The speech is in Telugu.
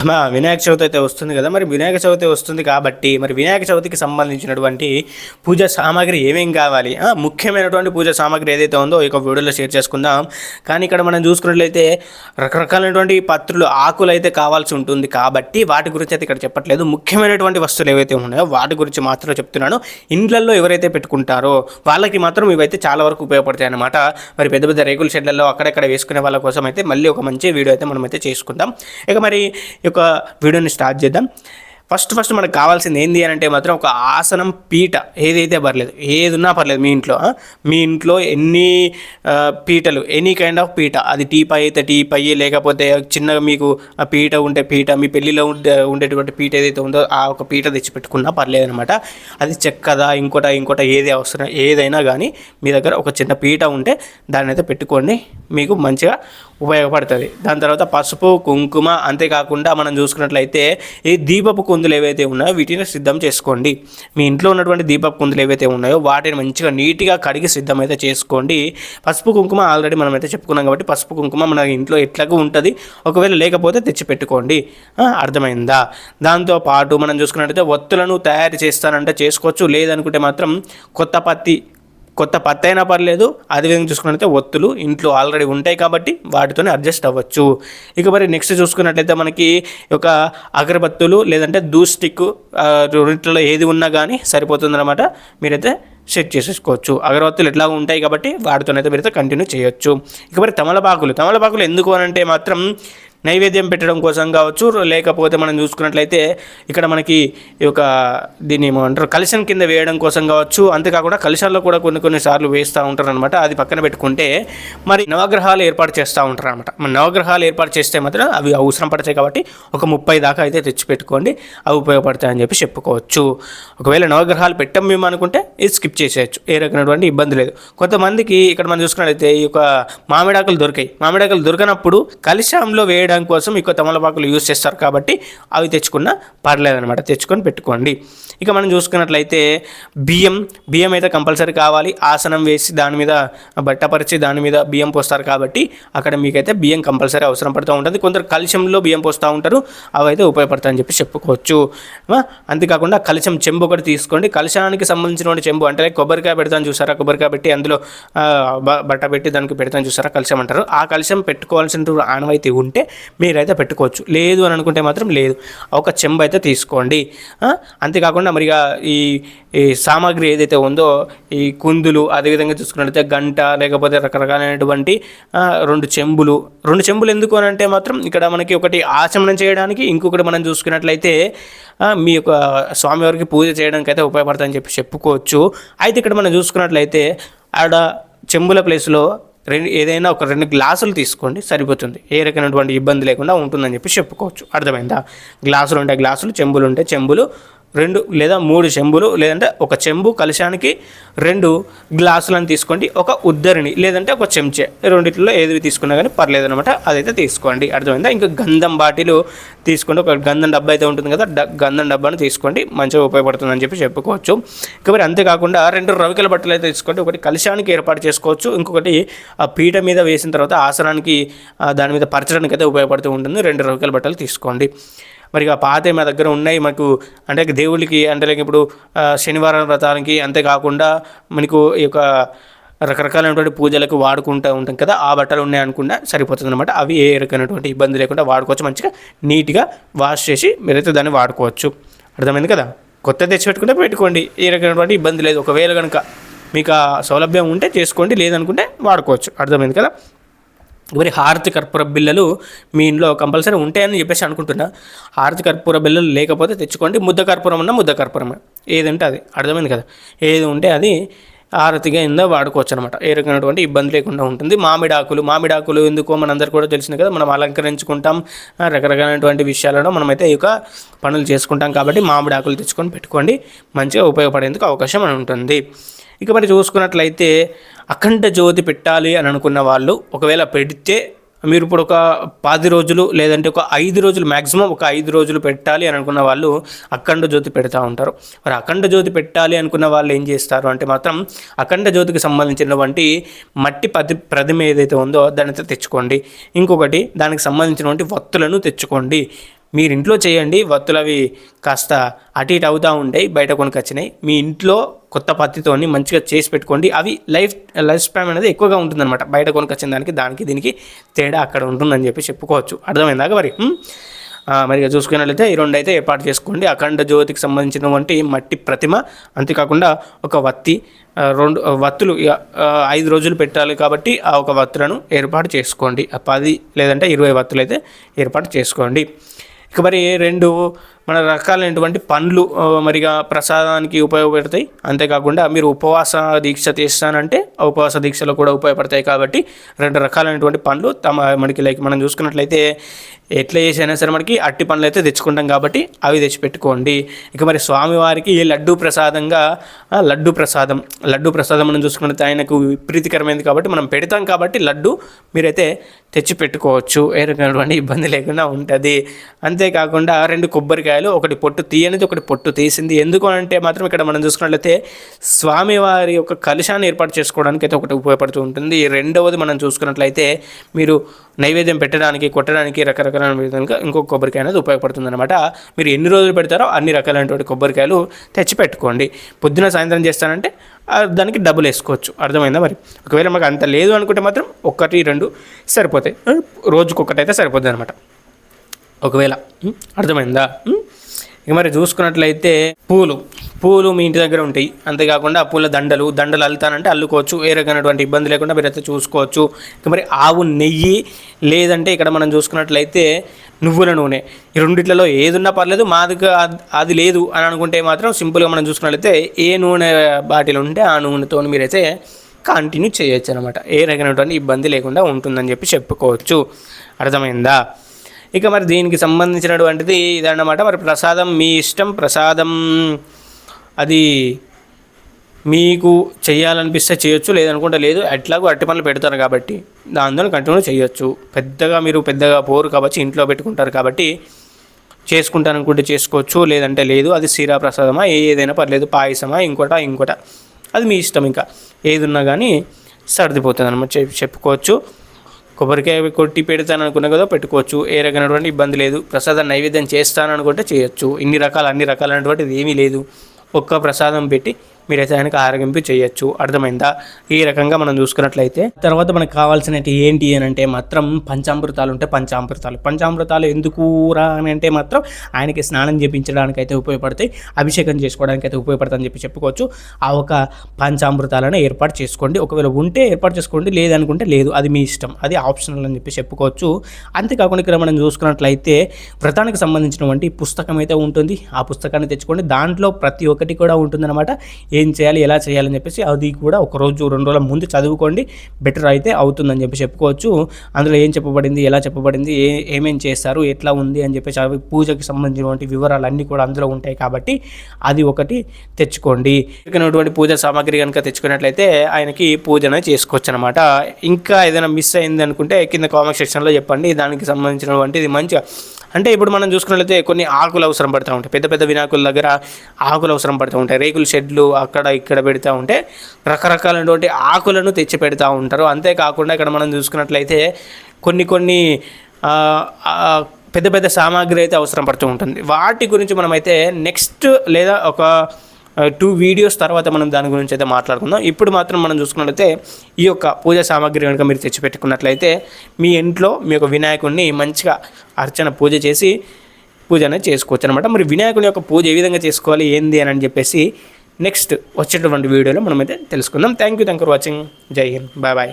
వినాయక చవితి అయితే వస్తుంది కదా. మరి వినాయక చవితి వస్తుంది కాబట్టి మరి వినాయక చవితికి సంబంధించినటువంటి పూజా సామాగ్రి ఏమేం కావాలి, ముఖ్యమైనటువంటి పూజా సామాగ్రి ఏదైతే ఉందో ఈ వీడియోలో షేర్ చేసుకుందాం. కానీ ఇక్కడ మనం చూసుకున్నట్లయితే రకరకాలైనటువంటి పత్రులు, ఆకులు అయితే కావాల్సి ఉంటుంది కాబట్టి వాటి గురించి అయితే ఇక్కడ చెప్పట్లేదు. ముఖ్యమైనటువంటి వస్తువులు ఏవైతే ఉన్నాయో వాటి గురించి మాత్రం చెప్తున్నాను. ఇండ్లల్లో ఎవరైతే పెట్టుకుంటారో వాళ్ళకి మాత్రం ఇవైతే చాలా వరకు ఉపయోగపడతాయి అన్నమాట. మరి పెద్ద పెద్ద రేకుల షెడ్లలో అక్కడెక్కడ వేసుకునే వాళ్ళ కోసం అయితే మళ్ళీ ఒక మంచి వీడియో అయితే మనమైతే చేసుకుందాం. ఇక మరి ఒక వీడియోని స్టార్ట్ చేద్దాం. ఫస్ట్ మనకు కావాల్సింది ఏంది అని అంటే మాత్రం ఒక ఆసనం, పీట ఏదైతే పర్లేదు, ఏది ఉన్నా పర్లేదు. మీ ఇంట్లో ఎన్ని పీటలు, ఎనీ కైండ్ ఆఫ్ పీట, అది టీపై అయితే టీపై, లేకపోతే చిన్నగా మీకు పీట ఉంటే పీట, మీ పెళ్ళిలో ఉండేటువంటి పీట ఏదైతే ఉందో ఆ ఒక పీట తెచ్చి పెట్టుకున్నా పర్లేదు అనమాట. అది చెక్కదా ఇంకోట ఏది అవసరం, ఏదైనా కానీ మీ దగ్గర ఒక చిన్న పీట ఉంటే దాన్ని అయితే పెట్టుకోండి, మీకు మంచిగా ఉపయోగపడుతుంది. దాని తర్వాత పసుపు, కుంకుమ, అంతేకాకుండా మనం చూసుకున్నట్లయితే ఈ దీపపు కుందులు ఏవైతే ఉన్నాయో వీటిని సిద్ధం చేసుకోండి. మీ ఇంట్లో ఉన్నటువంటి దీపపు కుందులు ఏవైతే ఉన్నాయో వాటిని మంచిగా నీట్గా కడిగి సిద్ధమైతే చేసుకోండి. పసుపు కుంకుమ ఆల్రెడీ మనం అయితే చెప్పుకున్నాం కాబట్టి పసుపు కుంకుమ మన ఇంట్లో ఎట్లాగూ ఉంటుంది. ఒకవేళ లేకపోతే తెచ్చి పెట్టుకోండి. అర్థమైందా? దాంతోపాటు మనం చూసుకున్నట్లయితే ఒత్తులను తయారు చేస్తానంటే చేసుకోవచ్చు, లేదనుకుంటే మాత్రం కొత్త పత్తి అయినా పర్లేదు. అదేవిధంగా చూసుకున్నట్లయితే ఒత్తులు ఇంట్లో ఆల్రెడీ ఉంటాయి కాబట్టి వాటితోనే అడ్జస్ట్ అవ్వచ్చు. ఇక మరి నెక్స్ట్ చూసుకున్నట్లయితే మనకి ఒక అగరబత్తులు లేదంటే దూస్టిక్, రెండిట్లో ఏది ఉన్నా కానీ సరిపోతుందన్నమాట. మీరైతే సెట్ చేసేసుకోవచ్చు. అగరబత్తులు ఎట్లా ఉంటాయి కాబట్టి వాటితోనైతే మీరైతే కంటిన్యూ చేయొచ్చు. ఇక మరి తమలపాకులు ఎందుకు అనంటే మాత్రం నైవేద్యం పెట్టడం కోసం కావచ్చు, లేకపోతే మనం చూసుకున్నట్లయితే ఇక్కడ మనకి ఈ యొక్క దీన్ని ఏమంటారు కలశం కింద వేయడం కోసం కావచ్చు. అంతేకాకుండా కలశాల్లో కూడా కొన్నిసార్లు వేస్తూ ఉంటారు అనమాట. అది పక్కన పెట్టుకుంటే మరి నవగ్రహాలు ఏర్పాటు చేస్తూ ఉంటారు అనమాట. మన నవగ్రహాలు ఏర్పాటు చేస్తే మాత్రం అవి అవసరం పడతాయి కాబట్టి ఒక 30 దాకా అయితే తెచ్చిపెట్టుకోండి, అవి ఉపయోగపడతాయని చెప్పి చెప్పుకోవచ్చు. ఒకవేళ నవగ్రహాలు పెట్టం మేము అనుకుంటే ఇది స్కిప్ చేసేయచ్చు, ఏ రకమైనటువంటి ఇబ్బంది లేదు. కొంతమందికి ఇక్కడ మనం చూసుకున్నట్లయితే ఈ యొక్క మామిడాకులు దొరకనప్పుడు కలశంలో వేయడం కోసం ఇక తమలపాకులు యూజ్ చేస్తారు కాబట్టి అవి తెచ్చుకున్నా పర్లేదనమాట, తెచ్చుకొని పెట్టుకోండి. ఇక మనం చూసుకున్నట్లయితే బియ్యం అయితే కంపల్సరీ కావాలి. ఆసనం వేసి దాని మీద బట్టపరిచి దాని మీద బియ్యం పోస్తారు కాబట్టి అక్కడ మీకైతే బియ్యం కంపల్సరీ అవసరం పడుతూ ఉంటుంది. కొందరు కలశంలో బియ్యం పోస్తూ ఉంటారు, అవి అయితే ఉపయోగపడతాయని చెప్పి చెప్పుకోవచ్చు. అంతేకాకుండా కలశం చెంబు ఒకటి తీసుకోండి. కలశానికి సంబంధించిన చెంబు అంటే కొబ్బరికాయ పెడతాను చూసారా, కొబ్బరికాయ పెట్టి అందులో బట్ట పెట్టి దానికి పెడతాను చూసారా, కలశం అంటారు. ఆ కలశం పెట్టుకోవాల్సిన ఆనవాయితీ ఉంటే మీరైతే పెట్టుకోవచ్చు, లేదు అని అనుకుంటే మాత్రం లేదు. ఒక చెంబు అయితే తీసుకోండి. అంతేకాకుండా మరిగా ఈ సామాగ్రి ఏదైతే ఉందో ఈ కుందులు, అదేవిధంగా చూసుకున్నట్లయితే గంట, లేకపోతే రకరకాలైనటువంటి 2 చెంబులు ఎందుకు అని అంటే మాత్రం ఇక్కడ మనకి ఒకటి ఆచమనం చేయడానికి, ఇంకొకటి మనం చూసుకున్నట్లయితే మీ యొక్క స్వామివారికి పూజ చేయడానికి అయితే ఉపయోగపడతాయని చెప్పి చెప్పుకోవచ్చు. అయితే ఇక్కడ మనం చూసుకున్నట్లయితే ఆడ చెంబుల ప్లేస్లో ఏదైనా ఒక 2 గ్లాసులు తీసుకోండి, సరిపోతుంది. ఏ రకమైనటువంటి ఇబ్బంది లేకుండా ఉంటుందని చెప్పి చెప్పుకోవచ్చు. అర్థమైందా? గ్లాసులు ఉంటే గ్లాసులు, చెంబులు ఉంటే చెంబులు, 2 లేదా 3 చెంబులు, లేదంటే ఒక చెంబు కలశానికి 2 గ్లాసులను తీసుకోండి. ఒక ఉద్దరిని లేదంటే ఒక చెంచే, రెండిట్లో ఏది తీసుకున్నా కానీ పర్లేదు అనమాట, అదైతే తీసుకోండి. అర్థమైందా? ఇంకా గంధం బాటిలు తీసుకోండి. ఒక గంధం డబ్బా అయితే ఉంటుంది కదా, గంధం డబ్బాను తీసుకోండి, మంచిగా ఉపయోగపడుతుందని చెప్పి చెప్పుకోవచ్చు. కాబట్టి అంతేకాకుండా 2 రవికల బట్టలు అయితే తీసుకోండి. ఒకటి కలశానికి ఏర్పాటు చేసుకోవచ్చు, ఇంకొకటి ఆ పీట మీద వేసిన తర్వాత ఆసనానికి దాని మీద పరచడానికి అయితే ఉపయోగపడుతూ ఉంటుంది. 2 రవికల బట్టలు తీసుకోండి. మరి ఆ పాత మా దగ్గర ఉన్నాయి మనకు, అంటే దేవుళ్ళకి, అంటే ఇప్పుడు శనివారం వ్రతానికి, అంతేకాకుండా మనకు ఈ యొక్క రకరకాలైనటువంటి పూజలకు వాడుకుంటూ ఉంటాం కదా, ఆ బట్టలు ఉన్నాయి అనుకుంటే సరిపోతుంది అనమాట. అవి ఏ రకమైనటువంటి ఇబ్బంది లేకుండా వాడుకోవచ్చు. మంచిగా నీట్గా వాష్ చేసి మీరైతే దాన్ని వాడుకోవచ్చు. అర్థమైంది కదా? కొత్త తెచ్చిపెట్టుకుంటే పెట్టుకోండి, ఏ రకమైనటువంటి ఇబ్బంది లేదు. ఒకవేళ కనుక మీకు ఆ సౌలభ్యం ఉంటే చేసుకోండి, లేదనుకుంటే వాడుకోవచ్చు. అర్థమైంది కదా? మరి హారతి కర్పూర బిళ్ళలు మీ ఇంట్లో కంపల్సరీ ఉంటాయని చెప్పేసి అనుకుంటున్నా. హారతి కర్పూర బిళ్ళలు లేకపోతే తెచ్చుకోండి. ముద్ద కర్పూరం ఏదంటే అది. అర్థమైంది కదా? ఏది ఉంటే అది హారతిగా కింద వాడుకోవచ్చు అనమాట. ఏ రకమైనటువంటి ఇబ్బంది లేకుండా ఉంటుంది. మామిడాకులు ఎందుకో మనందరికీ కూడా తెలిసింది కదా, మనం అలంకరించుకుంటాం, రకరకాలైనటువంటి విషయాలను మనమైతే ఈ యొక్క పనులు చేసుకుంటాం కాబట్టి మామిడాకులు తెచ్చుకొని పెట్టుకోండి, మంచిగా ఉపయోగపడేందుకు అవకాశం ఉంటుంది. ఇక మరి చూసుకున్నట్లయితే అఖండ జ్యోతి పెట్టాలి అని అనుకున్న వాళ్ళు ఒకవేళ పెడితే మీరు ఇప్పుడు ఒక 10 రోజులు లేదంటే ఒక 5 రోజులు, మ్యాక్సిమం ఒక 5 రోజులు పెట్టాలి అని అనుకున్న వాళ్ళు అఖండ జ్యోతి పెడతా ఉంటారు. మరి అఖండ జ్యోతి పెట్టాలి అనుకున్న వాళ్ళు ఏం చేస్తారు అంటే మాత్రం అఖండ జ్యోతికి సంబంధించినటువంటి మట్టి ప్రతిమ ఏదైతే ఉందో దాన్ని తెచ్చుకోండి. ఇంకొకటి దానికి సంబంధించినటువంటి వత్తులను తెచ్చుకోండి. మీరు ఇంట్లో చేయండి, వత్తులు అవి కాస్త అటు ఇటు అవుతూ ఉంటాయి, బయట కొనుకొచ్చినాయి. మీ ఇంట్లో కొత్త పత్తితోని మంచిగా చేసి పెట్టుకోండి. అవి లైఫ్ స్పాన్ అనేది ఎక్కువగా ఉంటుందన్నమాట. బయట కొనుకొచ్చిన దానికి దీనికి తేడా అక్కడ ఉంటుందని చెప్పి చెప్పుకోవచ్చు. అర్థమైందాక మరి? మరి చూసుకున్నట్లయితే ఈ రెండు అయితే ఏర్పాటు చేసుకోండి. అఖండ జ్యోతికి సంబంధించినటువంటి మట్టి ప్రతిమ, అంతేకాకుండా ఒక వత్తి, 2 వత్తులు 5 రోజులు పెట్టాలి కాబట్టి ఆ ఒక వత్తులను ఏర్పాటు చేసుకోండి. 10 లేదంటే 20 వత్తులు అయితే ఏర్పాటు చేసుకోండి. ఇక మరి 2 మన రకాలైనటువంటి పండ్లు మరిగా ప్రసాదానికి ఉపయోగపడతాయి. అంతేకాకుండా మీరు ఉపవాస దీక్ష చేస్తానంటే ఆ ఉపవాస దీక్షలో కూడా ఉపయోగపడతాయి కాబట్టి 2 రకాలైనటువంటి పండ్లు మనకి లైక్ మనం చూసుకున్నట్లయితే ఎట్లా చేసైనా సరే మనకి అట్టి పండ్లు అయితే తెచ్చుకుంటాం కాబట్టి అవి తెచ్చిపెట్టుకోండి. ఇక మరి స్వామివారికి లడ్డూ ప్రసాదం మనం చూసుకున్నట్లయితే ఆయనకు ప్రీతికరమైనది కాబట్టి మనం పెడతాం కాబట్టి లడ్డు మీరైతే తెచ్చి పెట్టుకోవచ్చు. ఏ రకమైనటువంటి ఇబ్బంది లేకుండా ఉంటుంది. అంతేకాకుండా 2 కొబ్బరికాయలు, ఒకటి పొట్టు తీయనిది, ఒకటి పొట్టు తీసింది. ఎందుకు అంటే మాత్రం ఇక్కడ మనం చూసుకున్నట్లయితే స్వామివారి యొక్క కలశాన్ని ఏర్పాటు చేసుకోవడానికి అయితే ఒకటి ఉపయోగపడుతూ ఉంటుంది. రెండవది మనం చూసుకున్నట్లయితే మీరు నైవేద్యం పెట్టడానికి, కొట్టడానికి రకరకాల విధంగా ఇంకొక కొబ్బరికాయ అనేది ఉపయోగపడుతుంది అనమాట. మీరు ఎన్ని రోజులు పెడతారో అన్ని రకాలైనటువంటి కొబ్బరికాయలు తెచ్చి పెట్టుకోండి. పొద్దున సాయంత్రం చేస్తానంటే దానికి డబ్బులు వేసుకోవచ్చు. అర్థమైందా మరి? ఒకవేళ మాకు అంత లేదు అనుకుంటే మాత్రం 1, 2 సరిపోతాయి. రోజుకొకటి అయితే సరిపోతుంది అనమాట ఒకవేళ. అర్థమైందా? ఇక మరి చూసుకున్నట్లయితే పూలు మీ ఇంటి దగ్గర ఉంటాయి. అంతేకాకుండా పూల దండలు అల్లుతానంటే అల్లుకోవచ్చు. ఏ రకమైనటువంటి ఇబ్బంది లేకుండా మీరైతే చూసుకోవచ్చు. ఇక మరి ఆవు నెయ్యి, లేదంటే ఇక్కడ మనం చూసుకున్నట్లయితే నువ్వుల నూనె, ఈ రెండిట్లలో ఏదున్నా పర్లేదు. మాదిగా అది లేదు అని అనుకుంటే మాత్రం సింపుల్గా మనం చూసుకున్నట్లయితే ఏ నూనె బాటిల్ ఉంటే ఆ నూనెతో మీరైతే కంటిన్యూ చేయొచ్చు అనమాట. ఏ రకమైనటువంటి ఇబ్బంది లేకుండా ఉంటుందని చెప్పి చెప్పుకోవచ్చు. అర్థమైందా? ఇక మరి దీనికి సంబంధించినటువంటిది ఇదన్నమాట. మరి ప్రసాదం మీ ఇష్టం. ప్రసాదం అది మీకు చేయాలనిపిస్తే చేయొచ్చు, లేదనుకుంటే లేదు. ఎట్లాగో అట్టి పనులు పెడతారు కాబట్టి దాంతో కంటిన్యూ చేయొచ్చు. పెద్దగా పోరు కాబట్టి ఇంట్లో పెట్టుకుంటారు కాబట్టి చేసుకుంటారనుకుంటే చేసుకోవచ్చు, లేదంటే లేదు. అది సీరా ప్రసాదమా ఏదైనా పర్లేదు, పాయసమా ఇంకోట అది మీ ఇష్టం. ఇంకా ఏది ఉన్నా కానీ సర్దిపోతుంది అన్నమాట చెప్పుకోవచ్చు. కొబ్బరికాయ కొట్టి పెడతాను అనుకున్నా కదా పెట్టుకోవచ్చు. ఏ రకమైనటువంటి ఇబ్బంది లేదు. ప్రసాదం నైవేద్యం చేస్తాను అనుకుంటే చేయొచ్చు. అన్ని రకాలైనటువంటిది ఏమీ లేదు. ఒక్క ప్రసాదం పెట్టి మీరైతే ఆయనకు ఆరగింపు చేయొచ్చు. అర్థమైందా? ఈ రకంగా మనం చూసుకున్నట్లయితే తర్వాత మనకు కావాల్సినవి ఏంటి అని అంటే మాత్రం పంచామృతాలు ఉంటాయి. పంచామృతాలు ఎందుకు రా అని అంటే మాత్రం ఆయనకి స్నానం చేయించడానికి అయితే ఉపయోగపడతాయి, అభిషేకం చేసుకోవడానికి అయితే ఉపయోగపడతాయని చెప్పి చెప్పుకోవచ్చు. ఆ ఒక పంచామృతాలను ఏర్పాటు చేసుకోండి. ఒకవేళ ఉంటే ఏర్పాటు చేసుకోండి, లేదనుకుంటే లేదు. అది మీ ఇష్టం, అది ఆప్షనల్ అని చెప్పి చెప్పుకోవచ్చు. అంతేకాకుండా ఇక్కడ మనం చూసుకున్నట్లయితే వ్రతానికి సంబంధించినటువంటి పుస్తకం అయితే ఉంటుంది. ఆ పుస్తకాన్ని తెచ్చుకోండి. దాంట్లో ప్రతి ఒక్కటి కూడా ఉంటుందన్నమాట. ఏం చేయాలి, ఎలా చేయాలని చెప్పేసి అది కూడా 1 రోజు 2 రోజుల ముందు చదువుకోండి. బెటర్ అయితే అవుతుందని చెప్పి చెప్పుకోవచ్చు. అందులో ఏం చెప్పబడింది, ఎలా చెప్పబడింది, ఏమేం చేస్తారు, ఎట్లా ఉంది అని చెప్పేసి అవి పూజకి సంబంధించినటువంటి వివరాలు అన్నీ కూడా అందులో ఉంటాయి కాబట్టి అది ఒకటి తెచ్చుకోండి. ఇకనటువంటి పూజ సామాగ్రి కనుక తెచ్చుకున్నట్లయితే ఆయనకి పూజన చేసుకోవచ్చు అనమాట. ఇంకా ఏదైనా మిస్ అయింది అనుకుంటే కింద కామెంట్ సెక్షన్లో చెప్పండి. దానికి సంబంధించినటువంటిది మంచిగా అంటే ఇప్పుడు మనం చూసుకున్నట్లయితే కొన్ని ఆకులు అవసరం పడుతూ ఉంటాయి. పెద్ద వినాయకుల దగ్గర ఆకులు అవసరం పడుతూ ఉంటాయి. రేకుల షెడ్లు అక్కడ ఇక్కడ పెడతా ఉంటే రకరకాలైనటువంటి ఆకులను తెచ్చి పెడతా ఉంటారు. అంతేకాకుండా ఇక్కడ మనం చూసుకున్నట్లయితే కొన్ని పెద్ద సామాగ్రి అయితే అవసరం పడుతూ ఉంటుంది. వాటి గురించి మనమైతే నెక్స్ట్ లేదా ఒక 2 వీడియోస్ తర్వాత మనం దాని గురించి అయితే మాట్లాడుకుందాం. ఇప్పుడు మాత్రం మనం చూసుకున్నట్లయితే ఈ యొక్క పూజా సామాగ్రి కనుక మీరు తెచ్చిపెట్టుకున్నట్లయితే మీ ఇంట్లో మీ యొక్క వినాయకుడిని మంచిగా పూజ చేసి పూజ అనేది చేసుకోవచ్చు అనమాట. మరి వినాయకుని యొక్క పూజ ఏ విధంగా చేసుకోవాలి ఏంది అని చెప్పేసి నెక్స్ట్ వచ్చేటువంటి వీడియోలో మనమైతే తెలుసుకుందాం. Thank you for watching. జై హింద్. బాయ్.